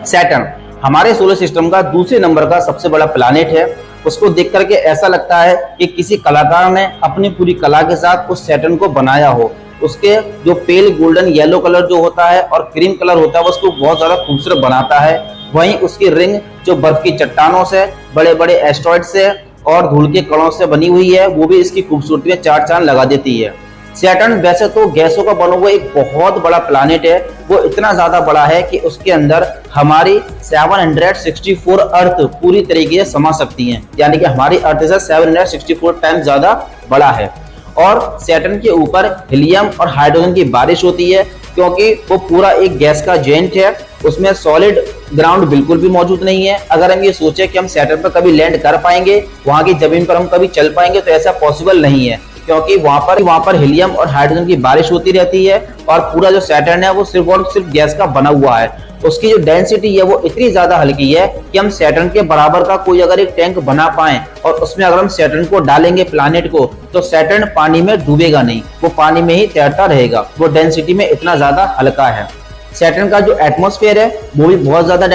Saturn हमारे solar system का दूसरे नंबर का सबसे बड़ा प्लैनेट है। उसको देख करके ऐसा लगता है कि किसी कलाकार ने अपनी पूरी कला के साथ उस सैटर्न को बनाया हो। उसके जो पेल गोल्डन येलो कलर जो होता है और क्रीम कलर होता है वो उसको बहुत ज्यादा खूबसूरत बनाता है। वहीं उसकी रिंग जो बर्फ की चट्टानों से, बड़े बड़े एस्टेरॉइड से और धूल के कणों से बनी हुई है, वो भी इसकी खूबसूरती में चार चांद लगा देती है। सैटर्न वैसे तो गैसों का बना हुआ एक बहुत बड़ा प्लैनेट है। वो इतना ज्यादा बड़ा है कि उसके अंदर हमारी 764 अर्थ पूरी तरीके से समा सकती हैं, यानी कि हमारी अर्थ से 764 टाइम्स ज्यादा बड़ा है। और सैटर्न के ऊपर हीलियम और हाइड्रोजन की बारिश होती है, क्योंकि वो पूरा एक गैस का जेंट है। उसमें सॉलिड ग्राउंड बिल्कुल भी मौजूद नहीं है। अगर हम ये सोचे कि हम सैटर्न पर कभी लैंड कर पाएंगे, वहां की जमीन पर हम कभी चल पाएंगे, तो ऐसा पॉसिबल नहीं है, क्योंकि वहां पर हीलियम और हाइड्रोजन की बारिश होती रहती है और पूरा जो सैटर्न है वो सिर्फ और सिर्फ गैस का बना हुआ है। उसकी जो डेंसिटी है वो इतनी ज्यादा हल्की है कि हम सैटर्न के बराबर का कोई अगर एक टैंक बना पाए और उसमें अगर हम सैटर्न को डालेंगे, प्लैनेट को, तो सैटर्न पानी में डूबेगा नहीं, वो पानी में ही तैरता रहेगा। वो डेंसिटी में इतना ज्यादा हल्का है। सैटर्न का जो एटमॉस्फेयर है वो भी बहुत ज्यादा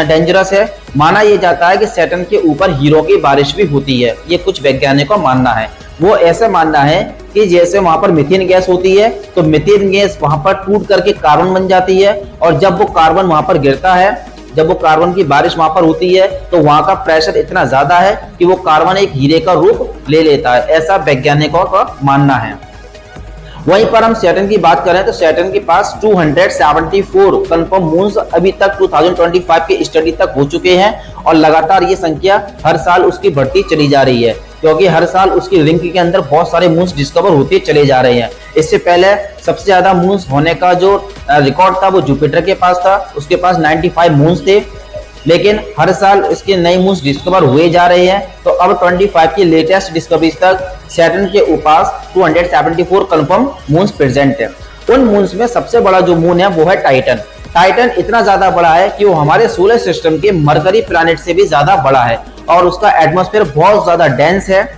डेंजरस है। माना यह जाता है कि सैटर्न के ऊपर हीरो की बारिश भी होती है। ये कुछ वैज्ञानिकों का मानना है। वो ऐसे मानना है कि जैसे वहां पर मीथेन गैस होती है, तो मीथेन गैस वहां पर टूट करके कार्बन बन जाती है, और जब वो कार्बन वहां पर गिरता है, जब वो कार्बन की बारिश वहां पर होती है, तो वहां का प्रेशर इतना ज्यादा है कि वो कार्बन एक हीरे का रूप ले लेता है। ऐसा वैज्ञानिकों का मानना है। वहीं पर हम सैटर्न की बात करें तो सैटर्न के पास 274 कंफर्म मून्स अभी तक 2025 की स्टडी तक हो चुके हैं, और लगातार ये संख्या हर साल उसकी बढ़ती चली जा रही है, क्योंकि हर साल उसकी रिंग के अंदर बहुत सारे मून्स डिस्कवर होते चले जा रहे हैं। इससे पहले सबसे ज्यादा मून्स होने का जो रिकॉर्ड था वो जुपिटर के पास था, उसके पास 95 मून्स थे। लेकिन हर साल इसके नए मून्स डिस्कवर हुए जा रहे हैं, तो अब 25 की लेटेस्ट डिस्कवरीज तक सैटर्न के पास 274 कंफर्म मून्स प्रेजेंट है। उन मून्स में सबसे बड़ा जो मून है वो है टाइटन। टाइटन इतना ज्यादा बड़ा है कि वो हमारे सोलर सिस्टम के मरकरी प्लैनेट से भी ज्यादा बड़ा है, और उसका एटमॉस्फेयर बहुत ज्यादा डेंस है,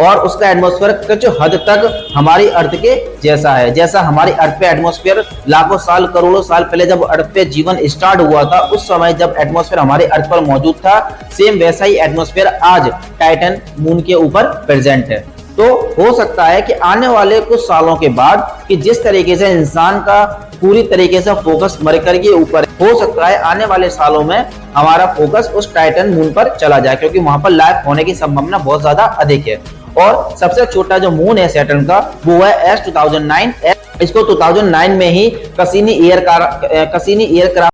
और उसका एटमॉस्फेयर कुछ हद तक हमारी अर्थ के जैसा है। जैसा हमारी अर्थ पे एटमॉस्फेयर लाखों साल, करोड़ों साल पहले जब अर्थ पे जीवन स्टार्ट हुआ था, उस समय जब एटमॉस्फेयर हमारे अर्थ पर मौजूद था, सेम वैसा ही एटमॉस्फेयर आज टाइटन मून के ऊपर प्रेजेंट है। तो हो सकता है कि आने वाले कुछ सालों के बाद कि जिस तरीके से इंसान का पूरी तरीके से फोकस मरकरी के ऊपर, हो सकता है आने वाले सालों में हमारा फोकस उस टाइटन मून पर चला जाए, क्योंकि वहां पर लाइफ होने की संभावना बहुत ज्यादा अधिक है। और सबसे छोटा जो मून है सैटर्न का वो है S 2009। इसको 2009 में ही कसीनी एयरक्राफ्ट